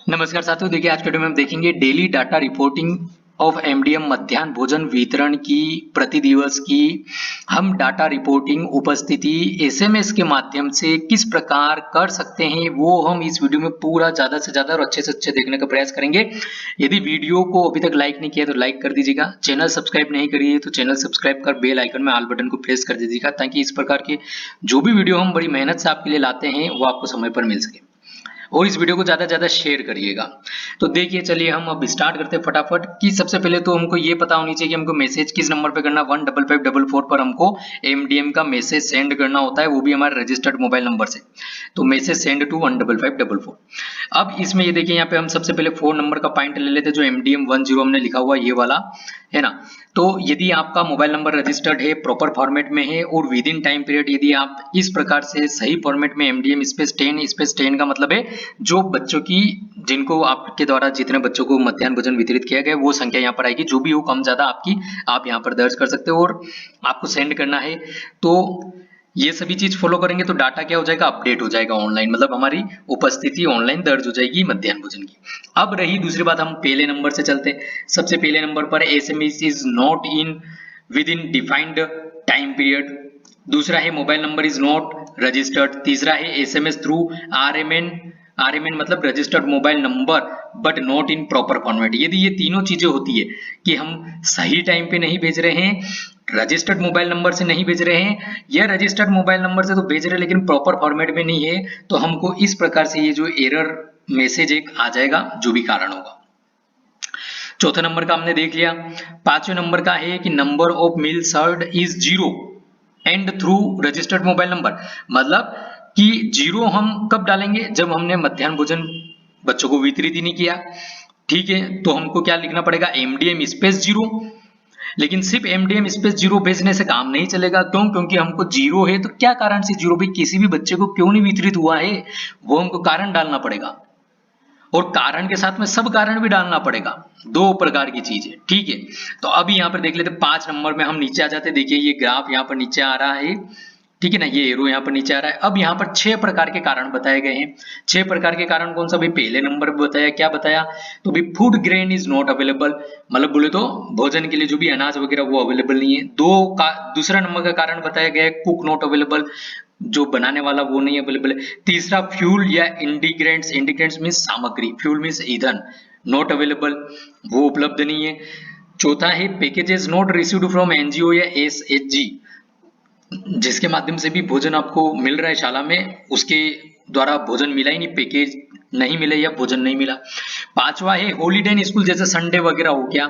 नमस्कार साथियों, देखिए आज के वीडियो में हम देखेंगे daily data reporting of MDM मध्याह्न भोजन वितरण की प्रति दिवस की हम डाटा रिपोर्टिंग उपस्थिति एसएमएस के माध्यम से किस प्रकार कर सकते हैं वो हम इस वीडियो में पूरा ज्यादा से ज्यादा और अच्छे से अच्छे देखने का प्रयास करेंगे। यदि वीडियो को अभी तक लाइक नहीं किया तो लाइक कर दीजिएगा, चैनल सब्सक्राइब नहीं करिए तो चैनल सब्सक्राइब कर बेल आइकन में ऑल बटन को प्रेस कर दीजिएगा ताकि इस प्रकार के जो भी वीडियो हम बड़ी मेहनत से आपके लिए लाते हैं वो आपको समय पर मिल सके और इस वीडियो को ज्यादा से ज्यादा शेयर करिएगा। तो देखिए चलिए हम अब स्टार्ट करते हैं फटाफट कि सबसे पहले तो हमको ये पता होनी चाहिए कि हमको मैसेज किस नंबर पे करना। 15544 पर हमको एमडीएम का मैसेज सेंड करना होता है, वो भी हमारे रजिस्टर्ड मोबाइल नंबर से। तो मैसेज सेंड टू 15544। अब इसमें ये देखिए यहाँ पे हम सबसे पहले 4 नंबर का पॉइंट ले लेते हैं जो एमडीएम 10 हमने लिखा हुआ ये वाला है ना। तो यदि आपका मोबाइल नंबर रजिस्टर्ड है, प्रॉपर फॉर्मेट में है और विद इन टाइम पीरियड यदि आप इस प्रकार से सही फॉर्मेट में एमडीएम स्पेस 10 का मतलब है जो बच्चों की जिनको आपके द्वारा जितने बच्चों को मध्याह्न भोजन वितरित किया गया वो संख्या यहाँ पर आएगी, जो भी हो कम ज्यादा आपकी आप यहाँ पर दर्ज कर सकते हो और आपको सेंड करना है। तो ये सभी चीज फॉलो करेंगे तो डाटा क्या हो जाएगा, अपडेट हो जाएगा ऑनलाइन, मतलब हमारी उपस्थिति ऑनलाइन दर्ज हो जाएगी मध्याह्न भोजन की। अब रही दूसरी बात, हम पहले नंबर से चलते हैं। सबसे पहले नंबर पर SMS is not in with in defined time period. दूसरा है mobile number is not registered. तीसरा है एसएमएस थ्रू आरएमएन मतलब registered mobile number but not in proper format. यदि ये तीनों चीजें होती है कि हम सही टाइम पे नहीं भेज रहे हैं, रजिस्टर्ड मोबाइल नंबर से नहीं भेज रहे हैं, या रजिस्टर्ड मोबाइल नंबर से तो भेज रहे हैं लेकिन प्रॉपर फॉर्मेट में नहीं है, तो हमको इस प्रकार से ये जो एरर मैसेज एक आ जाएगा जो भी कारण होगा। चौथे नंबर का हमने देख लिया। पांचवें नंबर का है कि number of meal served is 0 and through registered mobile number, मतलब कि 0 हम कब डालेंगे, जब हमने मध्याह्न भोजन बच्चों को वितरित ही नहीं किया। ठीक है, तो हमको क्या लिखना पड़ेगा, एमडीएम स्पेस 0। लेकिन सिर्फ एमडीएम स्पेस 0 भेजने से काम नहीं चलेगा, क्यों? क्योंकि हमको 0 है तो क्या कारण से 0 भाई किसी भी बच्चे को क्यों नहीं वितरित हुआ है वो हमको कारण डालना पड़ेगा और कारण के साथ में सब कारण भी डालना पड़ेगा, दो प्रकार की चीज है। ठीक है, तो अभी यहाँ पर देख लेते 5 नंबर में हम नीचे आ जाते। देखिए ये ग्राफ यहाँ पर नीचे आ रहा है, ठीक है ना, ये एरो यहाँ पर नीचे आ रहा है। अब यहाँ पर 6 प्रकार के कारण बताए गए हैं। 6 प्रकार के कारण कौन सा, भाई पहले नंबर पर बताया, क्या बताया, तो भाई food grain is not available, मतलब बोले तो भोजन के लिए जो भी अनाज वगैरह वो अवेलेबल नहीं है। दूसरा नंबर का कारण बताया गया है कुक नॉट अवेलेबल, जो बनाने वाला वो नहीं अवेलेबल है। तीसरा फ्यूल या इंडिग्रेंट्स, इंडिग्रेंट्स मीन्स सामग्री, फ्यूल मीन्स ईंधन, नॉट अवेलेबल, वो उपलब्ध नहीं है। चौथा है packages not received from NGO या एसएचजी, जिसके माध्यम से भी भोजन आपको मिल रहा है शाला में, उसके द्वारा भोजन मिला ही नहीं, पैकेज नहीं मिले या भोजन नहीं मिला। पांचवा है हॉलीडे इन स्कूल, जैसे संडे वगैरह हो गया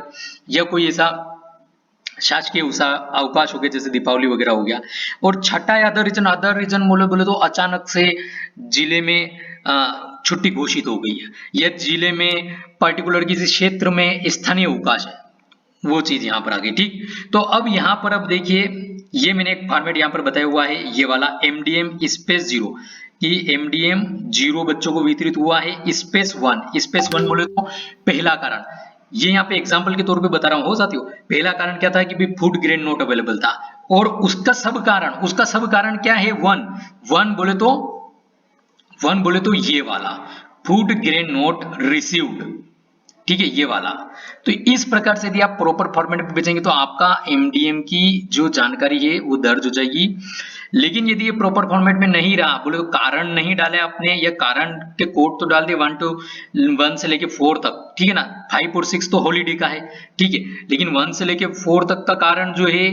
या कोई ऐसा शासकीय अवकाश हो गया जैसे दीपावली वगैरह हो गया। और छठा है अदर रीजन बोले तो अचानक से जिले में छुट्टी घोषित हो गई है या जिले में पर्टिकुलर किसी क्षेत्र में स्थानीय अवकाश है, वो चीज यहाँ पर आ गई। ठीक, तो अब यहाँ पर अब देखिए ये मैंने एक फॉर्मेट यहाँ पर बताया हुआ है, ये वाला एमडीएम स्पेस 0 कि एमडीएम 0 बच्चों को वितरित हुआ है, स्पेस 1 बोले तो पहला कारण, ये यहाँ पे एग्जांपल के तौर पे बता रहा हूँ साथियों। पहला कारण क्या था कि भाई फूड ग्रेन नॉट अवेलेबल था और उसका सब कारण क्या है, वन बोले तो ये वाला फूड ग्रेन नॉट रिसीव्ड, ठीक है, ये वाला। तो इस प्रकार से यदि आप प्रॉपर फॉर्मेट में भेजेंगे तो आपका एमडीएम की जो जानकारी है वो दर्ज हो जाएगी। लेकिन यदि ये प्रॉपर फॉर्मेट में नहीं रहा, बोले तो कारण नहीं डाले आपने या कारण के कोड तो डाल दिए 1 से लेके 4 तक, ठीक है ना, 5 और 6 तो हॉलीडे का है, ठीक है, लेकिन 1 से लेके 4 तक का कारण जो है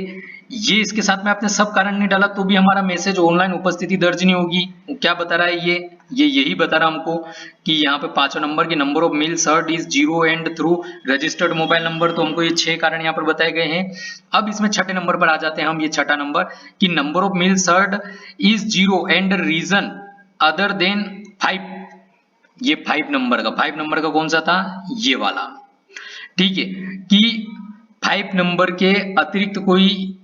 ये इसके साथ में आपने सब कारण नहीं डाला तो भी हमारा मैसेज ऑनलाइन उपस्थिति दर्ज नहीं होगी। क्या बता रहा है ये यही बता रहा हमको कि यहाँ पे 5वां नंबर की number of meal served is 0 and through registered mobile number, तो हमको ये 6 कारण यहाँ पर बताए गए हैं। अब इसमें छठे नंबर पर आ जाते हैं हम, ये छठा नंबर कि number of meal served is 0 and reason other than 5, ये 5 नंबर का कौन सा था, ये वाला, ठीक है, कि 5 नंबर के अतिरिक्त कोई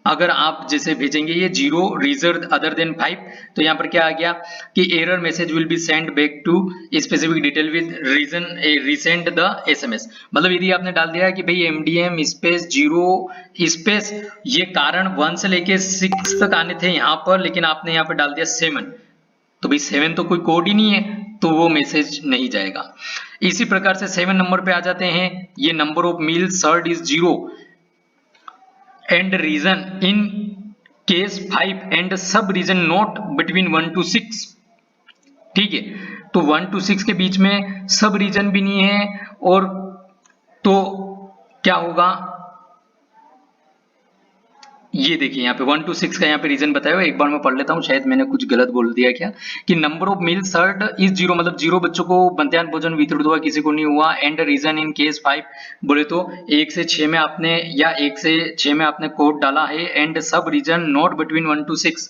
अगर आप जैसे भेजेंगे ये 0 रीजन अदर देन 5, तो यहाँ पर क्या आ गया कि error message will be send back to specific detail with reason resend the SMS, मतलब यदि आपने डाल दिया कि भाई एमडीएम स्पेस 0 स्पेस ये कारण 1 से लेके 6 तक आने थे यहाँ पर, लेकिन आपने यहाँ पर डाल दिया 7, तो भाई 7 तो कोई कोड ही नहीं है, तो वो मैसेज नहीं जाएगा। इसी प्रकार से 7 नंबर पे आ जाते हैं, ये number of meal served is 0 and reason in case 5 and sub reason not between 1 to 6। ठीक है, तो 1 to 6 के बीच में सब रीजन भी नहीं है, और तो क्या होगा, ये देखिए यहाँ पे 1 to 6 का यहाँ पे रीजन बताया हुआ है। एक बार मैं पढ़ लेता हूँ, शायद मैंने कुछ गलत बोल दिया क्या, कि number of meal served is 0, मतलब 0 बच्चों को मध्याह्न भोजन वितरित हुआ, किसी को नहीं हुआ। एंड रीजन इन केस 5 बोले तो 1 से 6 में आपने, या 1 से 6 में आपने कोड डाला है, and sub reason not between 1 to 6।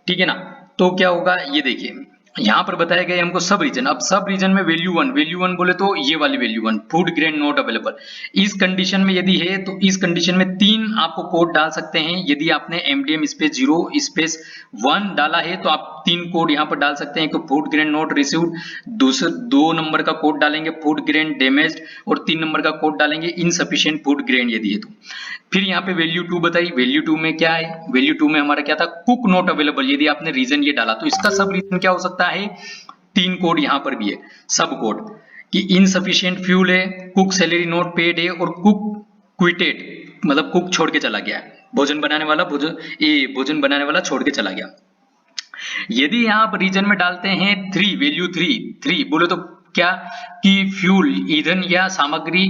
ठीक है ना, तो क्या होगा, ये देखिए यहाँ पर बताया गया हमको सब रीजन। अब सब रीजन में वैल्यू 1 बोले तो ये वाली value 1, food grain not available. इस कंडीशन में यदि है तो इस कंडीशन में 3 आपको कोड डाल सकते हैं। यदि आपने MDM स्पेस 0 स्पेस 1 डाला है तो आप 3 कोड यहाँ पर डाल सकते हैं, कि फूड ग्रेन नॉट रिसीव्ड, दूसरे 2 नंबर का कोड डालेंगे फूड ग्रेन डैमेज्ड, और 3 नंबर का कोड डालेंगे इनसफिशिएंट फूड ग्रेन यदि है तो। फिर यहाँ पे वैल्यू 2 बताई, वैल्यू 2 में क्या है, वैल्यू 2 में हमारा क्या था, कुक नॉट अवेलेबल। यदि आपने रीजन ये डाला तो इसका सब रीजन क्या हो सकता है, 3 कोड यहाँ पर भी है, सब कोड, कि इनसफिशिएंट फ्यूल है, कुक सैलरी नॉट पेड है, और कुक क्विटेड, मतलब कुक छोड़ के चला गया है, भोजन बनाने वाला छोड़ के चला गया। यदि यहाँ पर रीजन में डालते हैं 3, वैल्यू 3 बोले तो क्या, कि फ्यूल ईंधन या सामग्री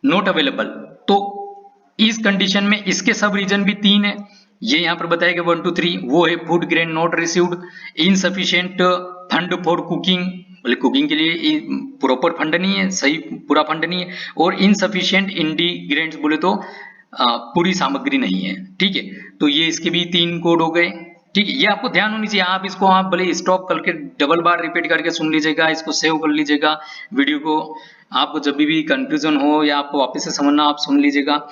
नॉट अवेलेबल, तो इस कंडीशन में इसके सब रीजन भी 3 है। ये यहाँ पर बताया गया 1 to 3, वो है food grain not received, insufficient fund for cooking, बोले कुकिंग के लिए प्रॉपर फंड नहीं है, सही पूरा फंड नहीं है, और इनसफिशिएंट इंडिग्रेंट्स बोले तो पूरी सामग्री नहीं है। ठीक है, तो ये इसके भी 3 कोड हो गए। ठीक है, ये आपको ध्यान होनी चाहिए। आप इसको आप भले स्टॉप करके डबल बार रिपीट करके सुन लीजिएगा, इसको सेव कर लीजिएगा वीडियो को, आपको जब भी कंफ्यूजन हो या आपको वापस से समझना, आप सुन लीजिएगा।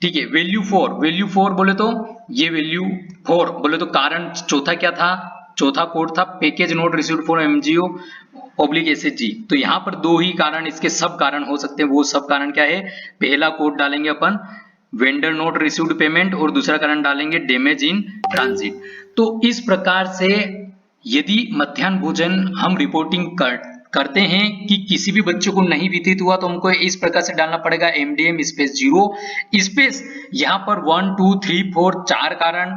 ठीक है, वैल्यू 4 बोले तो ये वैल्यू 4 बोले तो कारण चौथा क्या था, चौथा कोड था package note received for MGO oblique SHG। तो यहाँ पर 2 ही कारण इसके सब कारण हो सकते हैं। वो सब कारण क्या है, पहला कोड डालेंगे अपन वेंडर नोट रिसीव्ड पेमेंट, और दूसरा कारण डालेंगे डैमेज इन ट्रांजिट। तो इस प्रकार से यदि मध्याह्न भोजन हम रिपोर्टिंग करते हैं कि किसी भी बच्चे को नहीं वितरित हुआ, तो हमको इस प्रकार से डालना पड़ेगा MDM स्पेस 0 स्पेस यहाँ पर 1 2 3 4 4 कारण,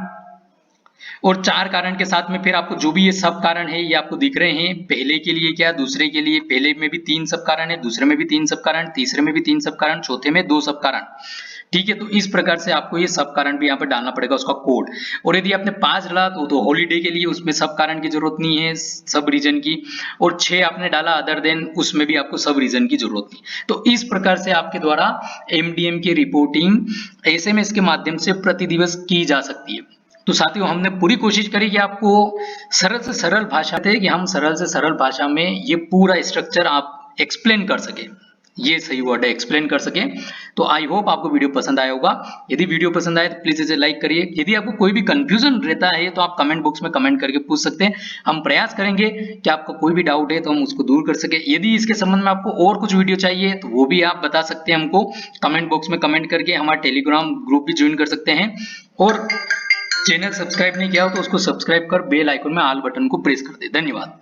और 4 कारण के साथ में फिर आपको जो भी ये सब कारण है ये आपको दिख रहे हैं। पहले के लिए क्या, दूसरे के लिए, पहले में भी 3 सब कारण है, दूसरे में भी 3 सब कारण, तीसरे में भी 3 सब कारण, चौथे में 2 सब कारण। ठीक है, तो इस प्रकार से आपको ये सब कारण भी यहाँ पर डालना पड़ेगा उसका कोड। और यदि आपने 5 डाला तो हॉलीडे के लिए उसमें सब कारण की जरूरत नहीं है, सब रीजन की, और 6 आपने डाला अदर देन, उसमें भी आपको सब रीजन की जरूरत नहीं। तो इस प्रकार से आपके द्वारा MDM की रिपोर्टिंग SMS के माध्यम से प्रति दिवस की जा सकती है। तो साथियों, हमने पूरी कोशिश करी कि आपको सरल से सरल भाषा थे, कि हम सरल से सरल भाषा में ये पूरा स्ट्रक्चर आप एक्सप्लेन कर सके, ये सही वर्ड है, एक्सप्लेन कर सके। तो आई होप आपको वीडियो पसंद आया होगा। यदि वीडियो पसंद आए तो प्लीज इसे लाइक करिए। यदि आपको कोई भी कंफ्यूजन रहता है तो आप कमेंट बॉक्स में कमेंट करके पूछ सकते हैं। हम प्रयास करेंगे कि आपका कोई भी डाउट है तो हम उसको दूर कर सके। यदि इसके संबंध में आपको और कुछ वीडियो चाहिए तो वो भी आप बता सकते हैं हमको कमेंट बॉक्स में कमेंट करके। हमारा टेलीग्राम ग्रुप भी ज्वाइन कर सकते हैं, और चैनल सब्सक्राइब नहीं किया हो तो उसको सब्सक्राइब कर बेल आइकन में ऑल बटन को प्रेस कर दे। धन्यवाद।